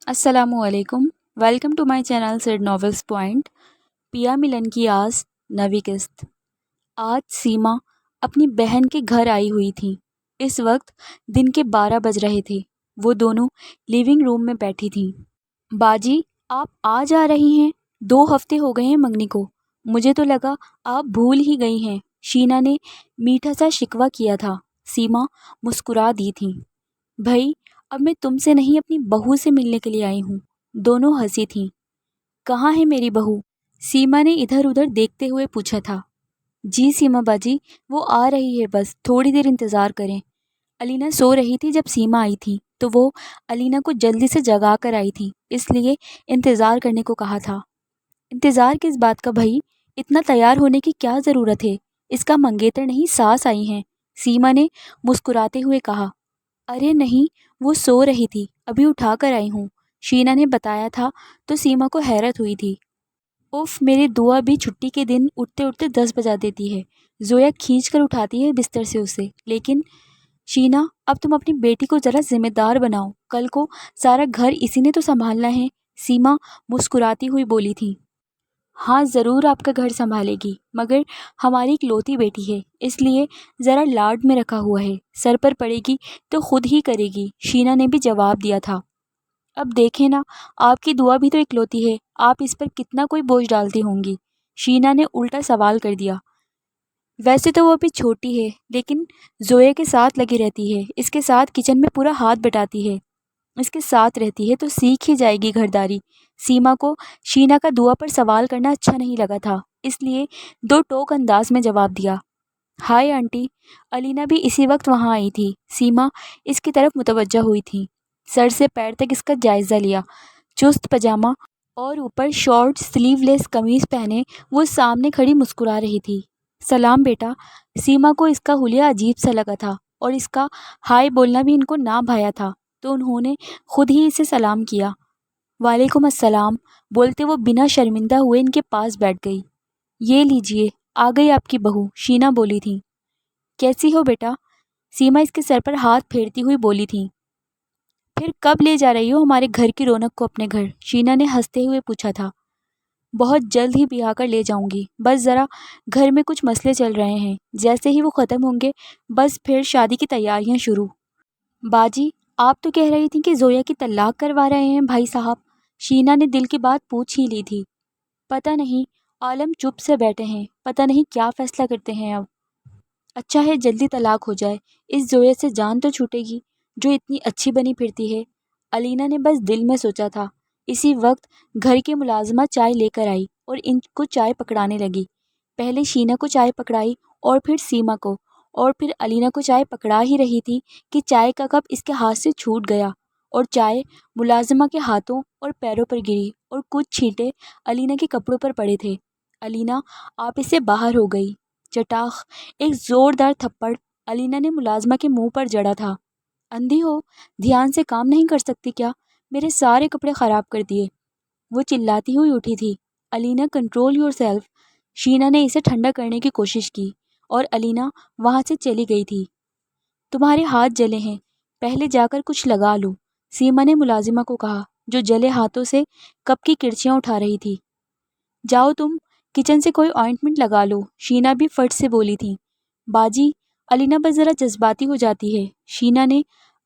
السلام علیکم. Welcome to my channel sad novels point. پیا ملن کی آس نویں قسط. آج سیما اپنی بہن کے گھر آئی ہوئی تھی. اس وقت دن کے 12 بج رہے تھے. وہ دونوں لیونگ روم میں بیٹھی تھیں. باجی آپ آج آ رہی ہیں؟ 2 ہفتے ہو گئے ہیں منگنی کو. مجھے تو لگا آپ بھول ہی گئی ہیں. شینا نے میٹھا سا شکوہ کیا تھا. سیما مسکرا دی تھی. بھائی اب میں تم سے نہیں اپنی بہو سے ملنے کے لیے آئی ہوں. دونوں ہنسی تھیں. کہاں ہے میری بہو؟ سیما نے ادھر ادھر دیکھتے ہوئے پوچھا تھا. جی سیما باجی وہ آ رہی ہے، بس تھوڑی دیر انتظار کریں. علینا سو رہی تھی جب سیما آئی تھی تو وہ علینا کو جلدی سے جگا کر آئی تھی، اس لیے انتظار کرنے کو کہا تھا. انتظار کس بات کا بھائی؟ اتنا تیار ہونے کی کیا ضرورت ہے؟ اس کا منگیتر نہیں ساس آئی ہیں. سیما نے مسکراتے ہوئے کہا. ارے نہیں، وہ سو رہی تھی، ابھی اٹھا کر آئی ہوں. شینا نے بتایا تھا تو سیما کو حیرت ہوئی تھی. اوف، میری دعا بھی چھٹی کے دن اٹھتے اٹھتے 10 بجا دیتی ہے. زویا کھینچ کر اٹھاتی ہے بستر سے اسے. لیکن شینا اب تم اپنی بیٹی کو ذرا ذمہ دار بناؤ، کل کو سارا گھر اسی نے تو سنبھالنا ہے. سیما مسکراتی ہوئی بولی تھی. ہاں ضرور آپ کا گھر سنبھالے گی، مگر ہماری اکلوتی بیٹی ہے، اس لیے ذرا لاڈ میں رکھا ہوا ہے. سر پر پڑے گی تو خود ہی کرے گی. شینا نے بھی جواب دیا تھا. اب دیکھیں نا، آپ کی دعا بھی تو اکلوتی ہے، آپ اس پر کتنا کوئی بوجھ ڈالتی ہوں گی. شینا نے الٹا سوال کر دیا. ویسے تو وہ ابھی چھوٹی ہے، لیکن زویا کے ساتھ لگی رہتی ہے، اس کے ساتھ کچن میں پورا ہاتھ بٹاتی ہے، اس کے ساتھ رہتی ہے تو سیکھ ہی جائے گی گھرداری. سیما کو شینا کا دعا پر سوال کرنا اچھا نہیں لگا تھا، اس لیے 2 ٹوک انداز میں جواب دیا. ہائے آنٹی. علینا بھی اسی وقت وہاں آئی تھی. سیما اس کی طرف متوجہ ہوئی تھی. سر سے پیر تک اس کا جائزہ لیا. چست پاجامہ اور اوپر شارٹ سلیو لیس قمیض پہنے وہ سامنے کھڑی مسکرا رہی تھی. سلام بیٹا. سیما کو اس کا حلیہ عجیب سا لگا تھا اور اس کا ہائے بولنا بھی ان کو نہ بھایا تھا، تو انہوں نے خود ہی اسے سلام کیا. وعلیکم السلام بولتے وہ بنا شرمندہ ہوئے ان کے پاس بیٹھ گئی. یہ لیجئے آ گئی آپ کی بہو. شینا بولی تھی. کیسی ہو بیٹا؟ سیما اس کے سر پر ہاتھ پھیرتی ہوئی بولی تھی. پھر کب لے جا رہی ہو ہمارے گھر کی رونق کو اپنے گھر؟ شینا نے ہنستے ہوئے پوچھا تھا. بہت جلد ہی بیاہ کر لے جاؤں گی، بس ذرا گھر میں کچھ مسئلے چل رہے ہیں، جیسے ہی وہ ختم ہوں گے بس پھر شادی کی تیاریاں شروع. باجی آپ تو کہہ رہی تھیں کہ زویا کی طلاق کروا رہے ہیں بھائی صاحب. شینا نے دل کی بات پوچھ ہی لی تھی. پتہ نہیں، عالم چپ سے بیٹھے ہیں، پتہ نہیں کیا فیصلہ کرتے ہیں اب. اچھا ہے جلدی طلاق ہو جائے، اس زویا سے جان تو چھوٹے گی جو اتنی اچھی بنی پھرتی ہے. علینا نے بس دل میں سوچا تھا. اسی وقت گھر کی ملازمہ چائے لے کر آئی اور ان کو چائے پکڑانے لگی. پہلے شینا کو چائے پکڑائی اور پھر سیما کو، اور پھر علینا کو چائے پکڑا ہی رہی تھی کہ چائے کا کپ اس کے ہاتھ سے چھوٹ گیا اور چائے ملازمہ کے ہاتھوں اور پیروں پر گری اور کچھ چھینٹے علینا کے کپڑوں پر پڑے تھے. علینا آپ اس سے باہر ہو گئی. چٹاخ ایک زوردار تھپڑ علینا نے ملازمہ کے منہ پر جڑا تھا. اندھی ہو، دھیان سے کام نہیں کر سکتی کیا؟ میرے سارے کپڑے خراب کر دیے. وہ چلاتی ہوئی اٹھی تھی. علینا کنٹرول یور سیلف. شینا نے اسے ٹھنڈا کرنے کی کوشش کی اور علینا وہاں سے چلی گئی تھی. تمہارے ہاتھ جلے ہیں، پہلے جا کر کچھ لگا لو. سیما نے ملازمہ کو کہا جو جلے ہاتھوں سے کپ کی کرچیاں اٹھا رہی تھی. جاؤ تم کچن سے کوئی آئنٹمنٹ لگا لو. شینا بھی فٹ سے بولی تھی. باجی علینا بس ذرا جذباتی ہو جاتی ہے. شینا نے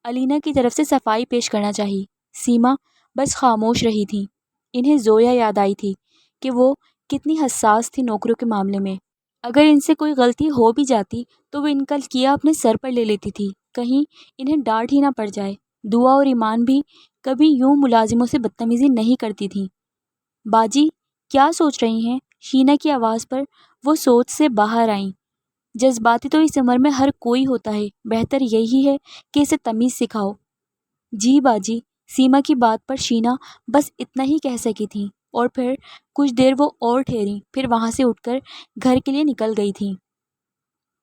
علینا کی طرف سے صفائی پیش کرنا چاہی. سیما بس خاموش رہی تھی. انہیں زویا یاد آئی تھی کہ وہ کتنی حساس تھی نوکروں کے معاملے میں. اگر ان سے کوئی غلطی ہو بھی جاتی تو وہ ان کا کیا اپنے سر پر لے لیتی تھی، کہیں انہیں ڈانٹ ہی نہ پڑ جائے. دعا اور ایمان بھی کبھی یوں ملازموں سے بدتمیزی نہیں کرتی تھیں. باجی کیا سوچ رہی ہیں؟ شینا کی آواز پر وہ سوچ سے باہر آئیں. جذباتی تو اس عمر میں ہر کوئی ہوتا ہے، بہتر یہی ہے کہ اسے تمیز سکھاؤ. جی باجی. سیما کی بات پر شینا بس اتنا ہی کہہ سکی تھی اور پھر کچھ دیر وہ اور ٹھہری، پھر وہاں سے اٹھ کر گھر کے لیے نکل گئی تھی.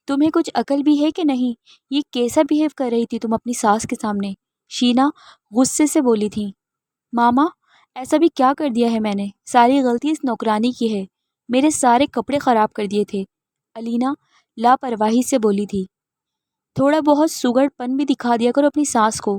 تمہیں کچھ عقل بھی ہے کہ نہیں؟ یہ کیسا بیہیو کر رہی تھی تم اپنی ساس کے سامنے؟ شینا غصے سے بولی تھی. ماما ایسا بھی کیا کر دیا ہے میں نے؟ ساری غلطی اس نوکرانی کی ہے، میرے سارے کپڑے خراب کر دیے تھے. علینا لاپرواہی سے بولی تھی. تھوڑا بہت سگڑ پن بھی دکھا دیا کرو اپنی ساس کو.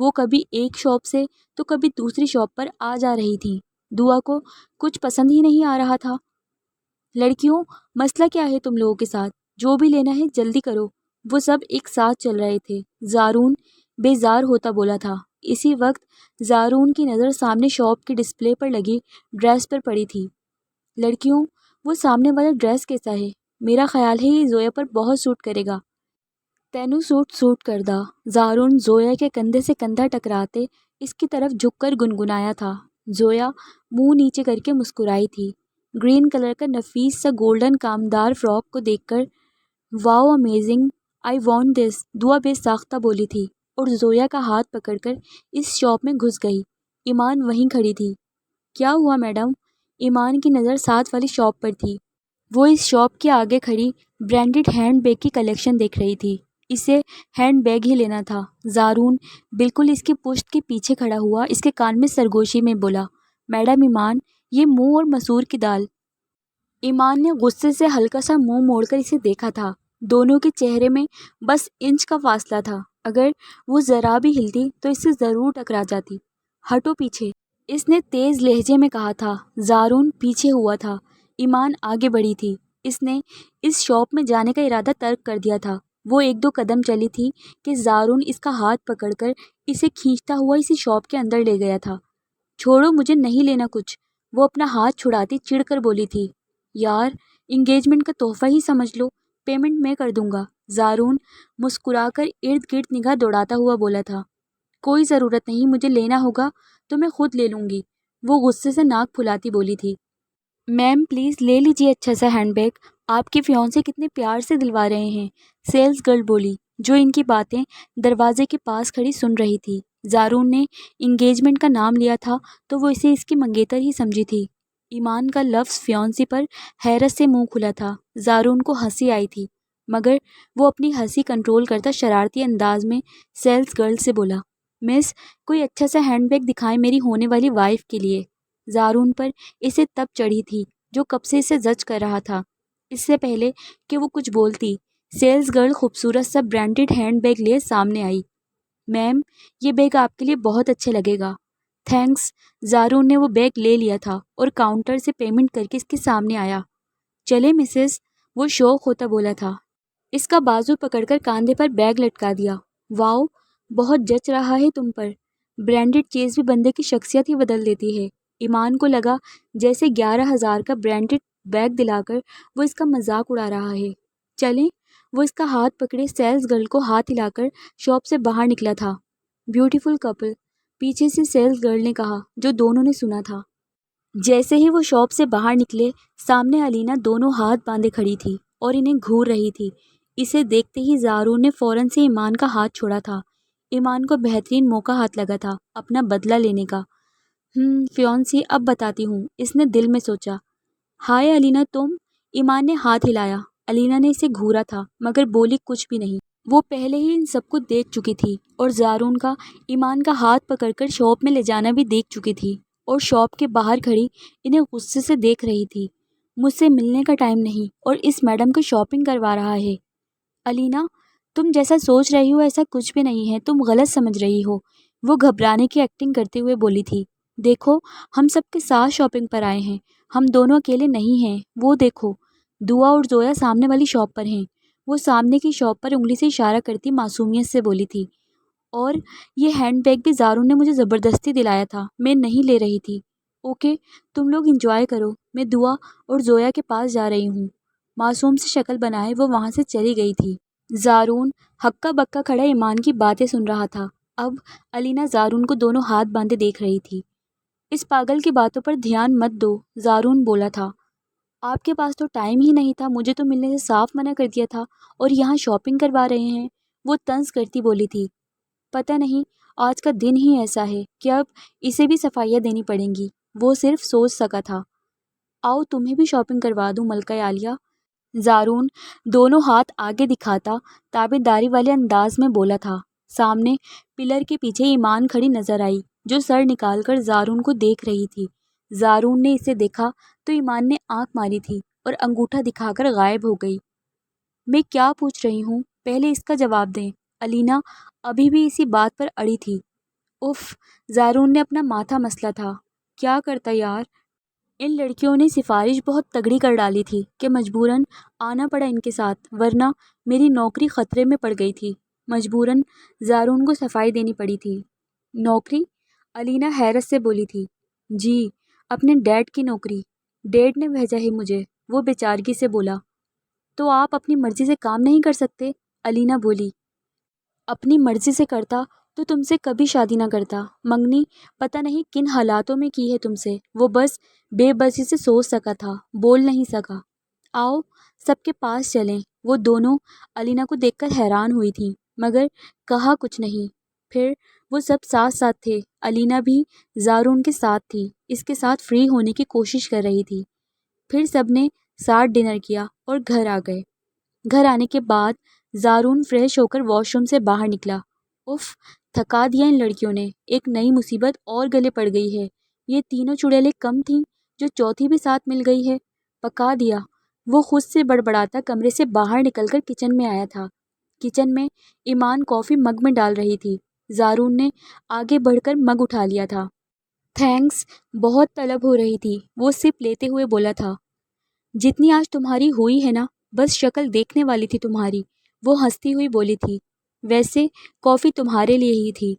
وہ کبھی ایک شاپ سے تو کبھی دوسری شاپ پر آ جا رہی تھی۔ دعا کو کچھ پسند ہی نہیں آ رہا تھا۔ لڑکیوں، مسئلہ کیا ہے تم لوگوں کے ساتھ؟ جو بھی لینا ہے جلدی کرو۔ وہ سب ایک ساتھ چل رہے تھے۔ زارون بیزار ہوتا بولا تھا۔ اسی وقت زارون کی نظر سامنے شاپ کے ڈسپلے پر لگی ڈریس پر پڑی تھی۔ لڑکیوں، وہ سامنے والا ڈریس کیسا ہے؟ میرا خیال ہے یہ زویا پر بہت سوٹ کرے گا۔ تینوں سوٹ کردا۔ زارون زویا کے کندھے سے کندھا ٹکراتے اس کی طرف جھک کر گنگنایا تھا۔ زویا منہ نیچے کر کے مسکرائی تھی۔ گرین کلر کا نفیس سا گولڈن کامدار فراک کو دیکھ کر واو امیزنگ، آئی وانٹ دس، دعا بے ساختہ بولی تھی اور زویا کا ہاتھ پکڑ کر اس شاپ میں گھس گئی۔ ایمان وہیں کھڑی تھی۔ کیا ہوا میڈم؟ ایمان کی نظر ساتھ والی شاپ پر تھی۔ وہ اس شاپ کے آگے کھڑی برانڈڈ ہینڈ بیگ کی کلیکشن دیکھ رہی تھی۔ اسے ہینڈ بیگ ہی لینا تھا۔ زارون بالکل اس کی پشت کے پیچھے کھڑا ہوا اس کے کان میں سرگوشی میں بولا، میڈم ایمان، یہ مونگ اور مسور کی دال۔ ایمان نے غصے سے ہلکا سا منہ موڑ کر اسے دیکھا تھا۔ دونوں کے چہرے میں بس انچ کا فاصلہ تھا۔ اگر وہ ذرا بھی ہلتی تو اس سے ضرور ٹکرا جاتی۔ ہٹو پیچھے، اس نے تیز لہجے میں کہا تھا۔ زارون پیچھے ہوا تھا۔ ایمان آگے بڑھی تھی۔ اس نے اس شاپ میں جانے کا ارادہ ترک کر دیا تھا۔ وہ ایک دو قدم چلی تھی کہ زارون اس کا ہاتھ پکڑ کر اسے کھینچتا ہوا اسی شاپ کے اندر لے گیا تھا۔ چھوڑو، مجھے نہیں لینا کچھ، وہ اپنا ہاتھ چھڑاتی چڑ کر بولی تھی۔ یار، انگیجمنٹ کا تحفہ ہی سمجھ لو، پیمنٹ میں کر دوں گا۔ زارون مسکرا کر ارد گرد نگاہ دوڑاتا ہوا بولا تھا۔ کوئی ضرورت نہیں، مجھے لینا ہوگا تو میں خود لے لوں گی، وہ غصے سے ناک پھلاتی بولی تھی۔ میم پلیز لے لیجیے اچھا سا ہینڈ بیگ، آپ کے فیونسے کتنے پیار سے دلوا رہے ہیں، سیلز گرل بولی، جو ان کی باتیں دروازے کے پاس کھڑی سن رہی تھی۔ زارون نے انگیجمنٹ کا نام لیا تھا تو وہ اسے اس کی منگیتر ہی سمجھی تھی۔ ایمان کا لفظ فیونسی پر حیرت سے منہ کھلا تھا۔ زارون کو ہنسی آئی تھی مگر وہ اپنی ہنسی کنٹرول کرتا شرارتی انداز میں سیلز گرل سے بولا، مس، کوئی اچھا سا ہینڈ بیگ دکھائیں میری ہونے والی وائف کے لیے۔ زارون پر اسے تب چڑھی تھی جو کب سے اسے زج کر رہا تھا۔ اس سے پہلے کہ وہ کچھ بولتی، سیلز گرل خوبصورت سا برانڈڈ ہینڈ بیگ لیے سامنے آئی۔ میم، یہ بیگ آپ کے لیے بہت اچھے لگے گا۔ تھینکس۔ زارون نے وہ بیگ لے لیا تھا اور کاؤنٹر سے پیمنٹ کر کے اس کے سامنے آیا۔ چلے مسز، وہ شوق ہوتا بولا تھا۔ اس کا بازو پکڑ کر کاندھے پر بیگ لٹکا دیا۔ واؤ، بہت جچ رہا ہے تم پر۔ برانڈڈ چیز بھی بندے کی شخصیت ہی بدل دیتی ہے۔ ایمان کو لگا جیسے 11,000 کا برانڈڈ بیگ دلا کر وہ اس کا مذاق اڑا رہا ہے۔ چلیں، وہ اس کا ہاتھ پکڑے سیلز گرل کو ہاتھ ہلا کر شاپ سے باہر نکلا تھا۔ بیوٹیفل کپل، پیچھے سے سیلز گرل نے کہا، جو دونوں نے سنا تھا۔ جیسے ہی وہ شاپ سے باہر نکلے، سامنے علینا دونوں ہاتھ باندھے کھڑی تھی اور انہیں گھور رہی تھی۔ اسے دیکھتے ہی زارون نے فوراً سے ایمان کا ہاتھ چھوڑا تھا۔ ایمان کو بہترین موقع ہاتھ لگا تھا اپنا بدلہ لینے کا۔ فیونسی، اب بتاتی ہوں، اس نے دل میں سوچا۔ ہائے علینا، تم؟ ایمان نے ہاتھ ہلایا۔ علینا نے اسے گھورا تھا مگر بولی کچھ بھی نہیں۔ وہ پہلے ہی ان سب کو دیکھ چکی تھی اور زارون کا ایمان کا ہاتھ پکڑ کر شاپ میں لے جانا بھی دیکھ چکی تھی اور شاپ کے باہر کھڑی انہیں غصے سے دیکھ رہی تھی۔ مجھ سے ملنے کا ٹائم نہیں اور اس میڈم کو شاپنگ کروا رہا ہے۔ علینا، تم جیسا سوچ رہی ہو ایسا کچھ بھی نہیں ہے، تم غلط سمجھ رہی ہو، وہ گھبرانے کی ایکٹنگ کرتے ہوئے بولی تھی۔ دیکھو، ہم سب کے ساتھ شاپنگ پر آئے ہیں، ہم دونوں اکیلے نہیں ہیں۔ وہ دیکھو، دعا اور زویا سامنے والی شاپ پر ہیں، وہ سامنے کی شاپ پر انگلی سے اشارہ کرتی معصومیت سے بولی تھی۔ اور یہ ہینڈ بیگ بھی زارون نے مجھے زبردستی دلایا تھا، میں نہیں لے رہی تھی۔ اوکے، تم لوگ انجوائے کرو، میں دعا اور زویا کے پاس جا رہی ہوں۔ معصوم سی شکل بنائے وہ وہاں سے چلی گئی تھی۔ زارون ہکا بکا کھڑا ایمان کی باتیں سن رہا تھا۔ اب علینا زارون کو دونوں ہاتھ باندھے دیکھ رہی تھی۔ اس پاگل کی باتوں پر دھیان مت دو، زارون بولا تھا۔ آپ کے پاس تو ٹائم ہی نہیں تھا، مجھے تو ملنے سے صاف منع کر دیا تھا اور یہاں شاپنگ کروا رہے ہیں، وہ طنز کرتی بولی تھی۔ پتہ نہیں، آج کا دن ہی ایسا ہے کہ اب اسے بھی صفائیاں دینی پڑیں گی، وہ صرف سوچ سکا تھا۔ آؤ تمہیں بھی شاپنگ کروا دوں ملکہ عالیہ، زارون دونوں ہاتھ آگے دکھاتا تابعداری والے انداز میں بولا تھا۔ سامنے پلر کے پیچھے ایمان کھڑی نظر آئی جو سر نکال کر زارون کو دیکھ رہی تھی۔ زارون نے اسے دیکھا تو ایمان نے آنکھ ماری تھی اور انگوٹھا دکھا کر غائب ہو گئی۔ میں کیا پوچھ رہی ہوں، پہلے اس کا جواب دیں۔ علینا ابھی بھی اسی بات پر اڑی تھی۔ اف، زارون نے اپنا ماتھا مسلا تھا۔ کیا کرتا یار، ان لڑکیوں نے سفارش بہت تگڑی کر ڈالی تھی کہ مجبوراً آنا پڑا ان کے ساتھ، ورنہ میری نوکری خطرے میں پڑ گئی تھی۔ مجبوراً زارون کو صفائی دینی پڑی تھی۔ نوکری؟ الینا حیرت سے بولی تھی۔ جی، اپنے ڈیڈ کی نوکری، ڈیڈ نے بھیجا ہے مجھے، وہ بیچارگی سے بولا۔ تو آپ اپنی مرضی سے کام نہیں کر سکتے؟ الینا بولی۔ اپنی مرضی سے کرتا تو تم سے کبھی شادی نہ کرتا۔ منگنی پتہ نہیں کن حالاتوں میں کی ہے تم سے، وہ بس بے بسی سے سوچ سکا تھا، بول نہیں سکا۔ آؤ سب کے پاس چلیں۔ وہ دونوں الینا کو دیکھ کر حیران ہوئی تھیں، مگر کہا کچھ نہیں۔ پھر وہ سب ساتھ ساتھ تھے۔ الینا بھی زارون کے ساتھ تھی، اس کے ساتھ فری ہونے کی کوشش کر رہی تھی۔ پھر سب نے ساتھ ڈنر کیا اور گھر آ گئے۔ گھر آنے کے بعد زارون فریش ہو کر واش روم سے باہر نکلا۔ اف، تھکا دیا ان لڑکیوں نے، ایک نئی مصیبت اور گلے پڑ گئی ہے۔ یہ تینوں چڑیلیں کم تھیں جو چوتھی بھی ساتھ مل گئی ہے، پکا دیا۔ وہ خود سے بڑبڑاتا کمرے سے باہر نکل کر کچن میں آیا تھا۔ کچن میں ایمان کافی مگ میں ڈال رہی تھی۔ زارون نے آگے بڑھ کر مگ اٹھا لیا تھا۔ تھینکس، بہت طلب ہو رہی تھی، وہ سپ لیتے ہوئے بولا تھا۔ جتنی آج تمہاری ہوئی ہے نا، بس شکل دیکھنے والی تھی تمہاری، وہ ہنستی ہوئی بولی تھی۔ ویسے کافی تمہارے لیے ہی تھی۔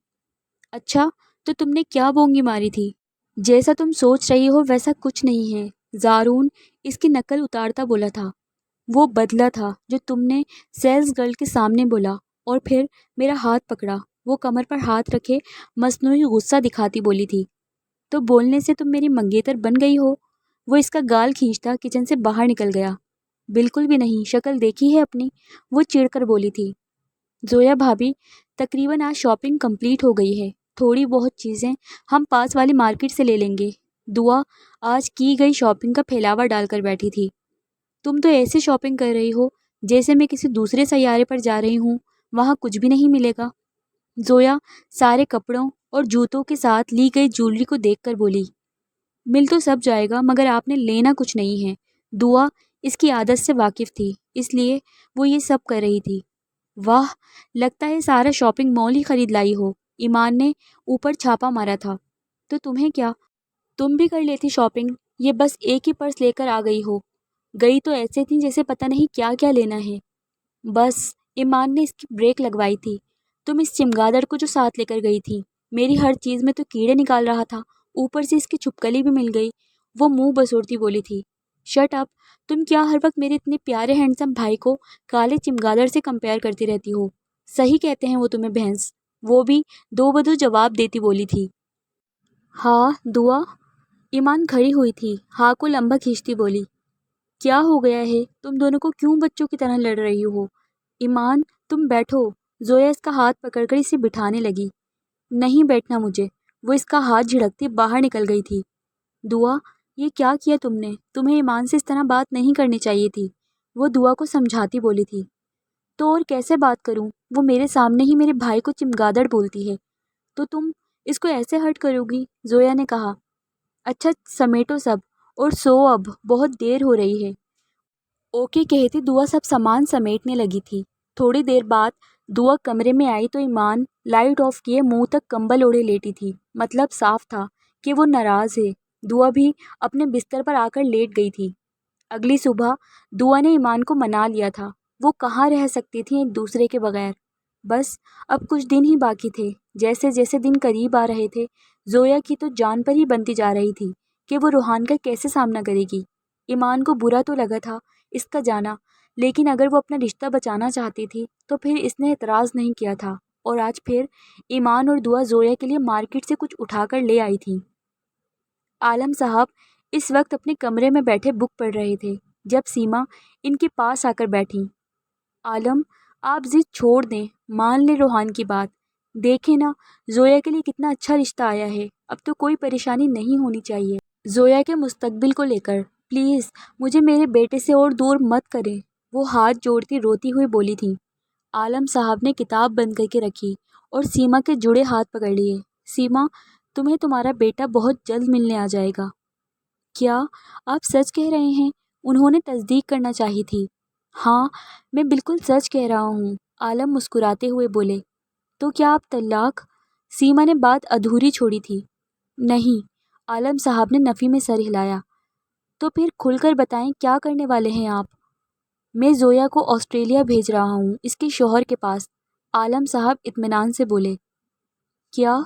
اچھا، تو تم نے کیا بونگی ماری تھی؟ جیسا تم سوچ رہی ہو ویسا کچھ نہیں ہے، زارون اس کی نقل اتارتا بولا تھا۔ وہ بدلہ تھا جو تم نے سیلز گرل کے سامنے بولا اور پھر میرا ہاتھ پکڑا، وہ کمر پر ہاتھ رکھے مصنوعی غصہ دکھاتی بولی تھی۔ تو بولنے سے تم میری منگیتر بن گئی ہو؟ وہ اس کا گال کھینچتا کچن سے باہر نکل گیا۔ بالکل بھی نہیں، شکل دیکھی ہے اپنی، وہ چڑ کر بولی تھی۔ زویا بھابھی، تقریباً آج شاپنگ کمپلیٹ ہو گئی ہے، تھوڑی بہت چیزیں ہم پاس والی مارکیٹ سے لے لیں گے۔ دعا آج کی گئی شاپنگ کا پھیلاوا ڈال کر بیٹھی تھی۔ تم تو ایسے شاپنگ کر رہی ہو جیسے میں کسی دوسرے سیارے پر جا رہی ہوں، وہاں کچھ بھی نہیں ملے گا۔ زویا سارے کپڑوں اور جوتوں کے ساتھ لی گئی جویلری کو دیکھ کر بولی۔ مل تو سب جائے گا مگر آپ نے لینا کچھ نہیں ہے۔ دعا اس کی عادت سے واقف تھی، اس لیے وہ یہ سب کر رہی تھی۔ واہ، لگتا ہے سارا شاپنگ مال ہی خرید لائی ہو، ایمان نے اوپر چھاپا مارا تھا۔ تو تمہیں کیا، تم بھی کر لیتی شاپنگ، یہ بس ایک ہی پرس لے کر آ گئی ہو۔ گئی تو ایسے تھی جیسے پتہ نہیں کیا کیا لینا ہے۔ بس، ایمان نے اس کی بریک لگوائی تھی۔ تم اس چمگادڑ کو جو ساتھ لے کر گئی تھی، میری ہر چیز میں تو کیڑے نکال رہا تھا، اوپر سے اس کی چھپکلی بھی مل گئی، وہ منہ بسورتی بولی تھی۔ شٹ اپ، تم کیا ہر وقت میرے اتنے پیارے ہینڈسم بھائی کو کالے چمگادڑ سے کمپیئر کرتی رہتی ہو؟ صحیح کہتے ہیں وہ تمہیں بھینس، وہ بھی دو بدو جواب دیتی بولی تھی۔ ہاں دعا، ایمان کھڑی ہوئی تھی، ہاں کو لمبا کھینچتی بولی۔ کیا ہو گیا ہے، تم دونوں کو کیوں بچوں کی طرح لڑ رہی ہو؟ ایمان تم بیٹھو، زویا اس کا ہاتھ پکڑ کر اسے بٹھانے لگی۔ نہیں بیٹھنا مجھے، وہ اس کا ہاتھ جھڑکتی باہر نکل گئی تھی۔ دعا، یہ کیا کیا تم نے، تمہیں ایمان سے اس طرح بات نہیں کرنی چاہیے تھی، وہ دعا کو سمجھاتی بولی تھی۔ تو اور کیسے بات کروں، وہ میرے سامنے ہی میرے بھائی کو چمگادڑ بولتی ہے، تو تم اس کو ایسے ہرٹ کرو گی؟ زویا نے کہا۔ اچھا سمیٹو سب اور سو، اب بہت دیر ہو رہی ہے۔ اوکے کہتی دعا سب سامان سمیٹنے لگی تھی۔ تھوڑی دیر بعد دعا کمرے میں آئی تو ایمان لائٹ آف کیے منہ تک کمبل اوڑھے لیٹی تھی، مطلب صاف تھا کہ وہ ناراض ہے۔ دعا بھی اپنے بستر پر آ کر لیٹ گئی تھی۔ اگلی صبح دعا نے ایمان کو منا لیا تھا، وہ کہاں رہ سکتی تھی ایک دوسرے کے بغیر۔ بس اب کچھ دن ہی باقی تھے، جیسے جیسے دن قریب آ رہے تھے زویا کی تو جان پر ہی بنتی جا رہی تھی کہ وہ روحان کا کیسے سامنا کرے گی۔ ایمان کو برا تو لگا تھا اس کا جانا، لیکن اگر وہ اپنا رشتہ بچانا چاہتی تھی تو پھر اس نے اعتراض نہیں کیا تھا، اور آج پھر ایمان اور دعا زویا کے لیے مارکیٹ سے کچھ اٹھا کر لے آئی تھی۔ عالم صاحب اس وقت اپنے کمرے میں بیٹھے بک پڑھ رہے تھے جب سیما ان کے پاس آ کر بیٹھی۔ عالم، آپ ضد چھوڑ دیں، مان لے روحان کی بات، دیکھیں نا زویا کے لیے کتنا اچھا رشتہ آیا ہے، اب تو کوئی پریشانی نہیں ہونی چاہیے۔ زویا کے مستقبل کو لے کر پلیز مجھے میرے بیٹے سے اور دور مت کریں، وہ ہاتھ جوڑتی روتی ہوئی بولی تھی۔ عالم صاحب نے کتاب بند کر کے رکھی اور سیما کے جڑے ہاتھ پکڑ لیے۔ سیما، تمہیں تمہارا بیٹا بہت جلد ملنے آ جائے گا۔ کیا آپ سچ کہہ رہے ہیں؟ انہوں نے تصدیق کرنا چاہی تھی۔ ہاں میں بالکل سچ کہہ رہا ہوں، عالم مسکراتے ہوئے بولے۔ تو کیا آپ طلاق؟ سیما نے بات ادھوری چھوڑی تھی۔ نہیں، عالم صاحب نے نفی میں سر ہلایا۔ تو پھر کھل کر بتائیں کیا کرنے والے ہیں آپ؟ میں زویا کو آسٹریلیا بھیج رہا ہوں، اس کے شوہر کے پاس، عالم صاحب اطمینان سے بولے۔ کیا؟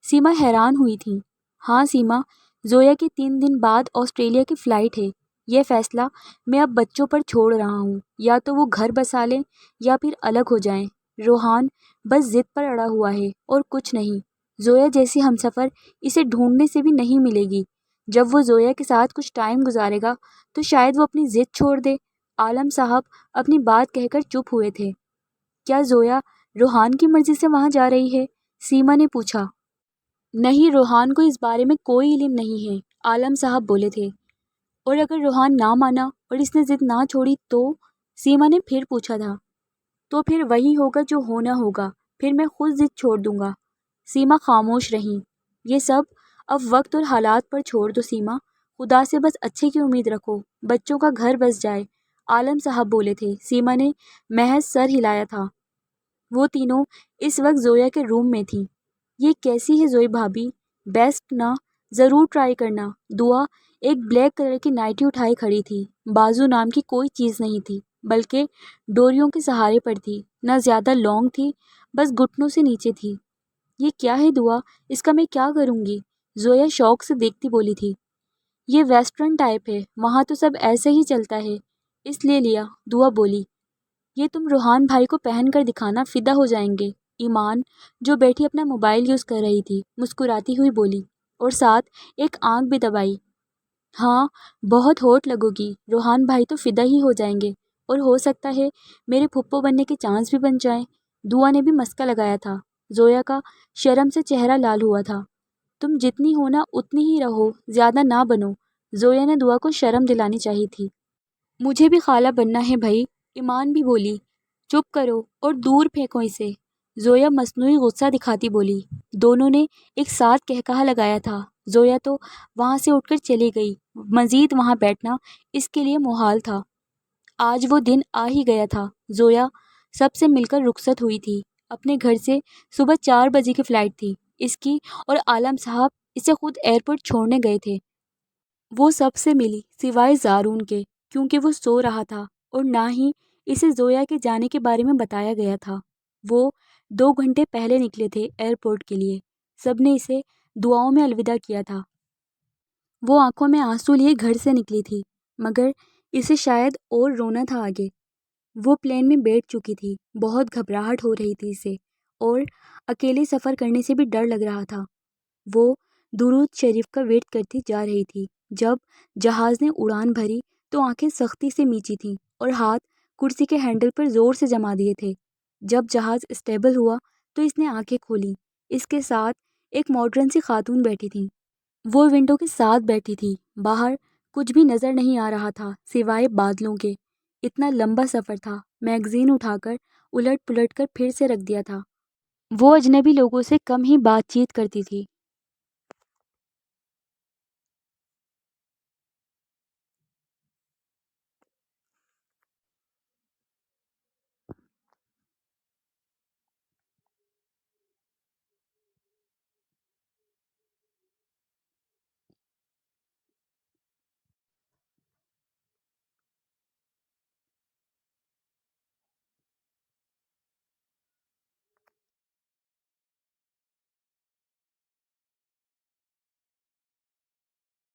سیما حیران ہوئی تھی۔ ہاں سیما، زویا کے 3 دن بعد آسٹریلیا کی فلائٹ ہے۔ یہ فیصلہ میں اب بچوں پر چھوڑ رہا ہوں، یا تو وہ گھر بسا لیں یا پھر الگ ہو جائیں۔ روحان بس ضد پر اڑا ہوا ہے اور کچھ نہیں۔ زویا جیسی ہمسفر اسے ڈھونڈنے سے بھی نہیں ملے گی۔ جب وہ زویا کے ساتھ کچھ ٹائم گزارے گا تو شاید وہ اپنی ضد چھوڑ دے۔ عالم صاحب اپنی بات کہہ کر چپ ہوئے تھے۔ کیا زویا روحان کی مرضی سے وہاں جا رہی ہے؟ سیما نے پوچھا۔ نہیں، روحان کو اس بارے میں کوئی علم نہیں ہے، عالم صاحب بولے تھے۔ اور اگر روحان نہ مانا اور اس نے ضد نہ چھوڑی تو؟ سیما نے پھر پوچھا تھا۔ تو پھر وہی ہوگا جو ہونا ہوگا، پھر میں خود ضد چھوڑ دوں گا۔ سیما خاموش رہیں۔ یہ سب اب وقت اور حالات پر چھوڑ دو سیما، خدا سے بس اچھے کی امید رکھو، بچوں کا گھر بس جائے، عالم صاحب بولے تھے۔ سیما نے محض سر ہلایا تھا۔ وہ تینوں اس وقت زویا کے روم میں تھیں۔ یہ کیسی ہے زوئی بھابی؟ بیسٹ نا؟ ضرور ٹرائی کرنا۔ دعا ایک بلیک کلر کی نائٹی اٹھائے کھڑی تھی۔ بازو نام کی کوئی چیز نہیں تھی، بلکہ ڈوریوں کے سہارے پر تھی۔ نہ زیادہ لانگ تھی، بس گھٹنوں سے نیچے تھی۔ یہ کیا ہے دعا؟ اس کا میں کیا کروں گی؟ زویا شوق سے دیکھتی بولی تھی۔ یہ ویسٹرن ٹائپ ہے، وہاں تو سب ایسے ہی چلتا ہے، اس لیے لیا، دعا بولی۔ یہ تم روحان بھائی کو پہن کر دکھانا، فدا ہو جائیں گے۔ ایمان جو بیٹھی اپنا موبائل یوز کر رہی تھی مسکراتی ہوئی بولی، اور ساتھ ایک آنکھ بھی دبائی۔ ہاں، بہت ہوٹ لگو گی، روحان بھائی تو فدا ہی ہو جائیں گے، اور ہو سکتا ہے میرے پھپھو بننے کے چانس بھی بن جائیں۔ دعا نے بھی مسکا لگایا تھا۔ زویا کا شرم سے چہرہ لال ہوا تھا۔ تم جتنی ہونا اتنی ہی رہو، زیادہ نہ بنو۔ زویا نے دعا کو شرم دلانی چاہی تھی۔ مجھے بھی خالہ بننا ہے بھائی، ایمان بھی بولی۔ چپ کرو اور دور پھینکو اسے، زویا مصنوعی غصہ دکھاتی بولی۔ دونوں نے ایک ساتھ کہکہا لگایا تھا۔ زویا تو وہاں سے اٹھ کر چلی گئی، مزید وہاں بیٹھنا اس کے لیے محال تھا۔ آج وہ دن آ ہی گیا تھا۔ زویا سب سے مل کر رخصت ہوئی تھی۔ اپنے گھر سے صبح 4 بجے کی فلائٹ تھی اس کی، اور عالم صاحب اسے خود ایئرپورٹ چھوڑنے گئے تھے۔ وہ سب سے ملی سوائے زارون کے، کیونکہ وہ سو رہا تھا، اور نہ ہی اسے زویا کے جانے کے بارے میں بتایا گیا تھا۔ وہ 2 گھنٹے پہلے نکلے تھے ایئرپورٹ کے لیے۔ سب نے اسے دعاؤں میں الوداع کیا تھا۔ وہ آنکھوں میں آنسو لیے گھر سے نکلی تھی، مگر اسے شاید اور رونا تھا آگے۔ وہ پلین میں بیٹھ چکی تھی، بہت گھبراہٹ ہو رہی تھی اسے، اور اکیلے سفر کرنے سے بھی ڈر لگ رہا تھا۔ وہ درود شریف کا ویٹ کرتی جا رہی تھی۔ جب جہاز نے اڑان بھری تو آنکھیں سختی سے میچی تھیں اور ہاتھ کرسی کے ہینڈل پر زور سے جما دیے تھے۔ جب جہاز اسٹیبل ہوا تو اس نے آنکھیں کھولیں۔ اس کے ساتھ ایک ماڈرن سی خاتون بیٹھی تھیں۔ وہ ونڈو کے ساتھ بیٹھی تھی۔ باہر کچھ بھی نظر نہیں آ رہا تھا سوائے بادلوں کے۔ اتنا لمبا سفر تھا، میگزین اٹھا کر الٹ پلٹ کر پھر سے رکھ دیا تھا۔ وہ اجنبی لوگوں سے کم ہی بات چیت کرتی تھی،